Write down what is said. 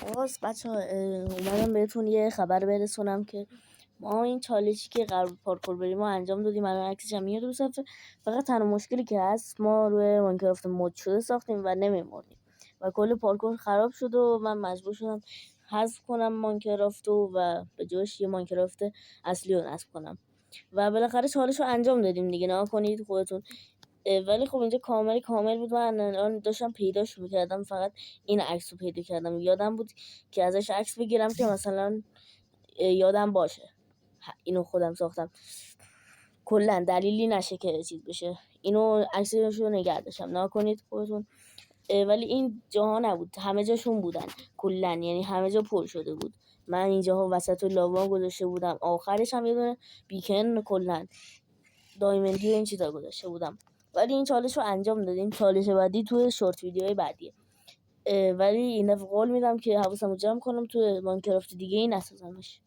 آقاس بچه ها اومدم بهتون یه خبر برسونم که ما این چالشی که قرار پارکور بریم ما انجام دادیم. الان عکسش هم میاد رو صفحه. فقط تنها مشکلی که هست ما روی ماینکرافت مود شده ساختیم و نمیمردیم و کل پارکور خراب شد و من مجبور شدم حذف کنم ماینکرافت و به جاش یه ماینکرافت اصلی رو نصب کنم و بالاخره چالش رو انجام دادیم دیگه. نها کنید خودتون. ولی خب اینجا کامل بود. من الان داشتم پیداش میکردم، فقط این عکس رو پیدا کردم. یادم بود که ازش عکس بگیرم که مثلا یادم باشه اینو خودم ساختم، کلا دلیلی نشه که چیز بشه. اینو عکسش رو نگه داشتم، نها کنید خودتون. ولی این جاها نبود، همه جاشون بودن کلا، یعنی همه جا پر شده بود. من اینجاها وسط لاوا گذاشته بودم، آخرش هم یه دونه بیکن کلا دایمندی و این چیزا گذاشته بودم. ولی این چالش رو انجام دادیم. چالش بعدی توی شورت ویدیوهای بعدیه. ولی این دفعه قول میدم که حواسمو جمع کنم توی ماینکرافت دیگه این نسازمش.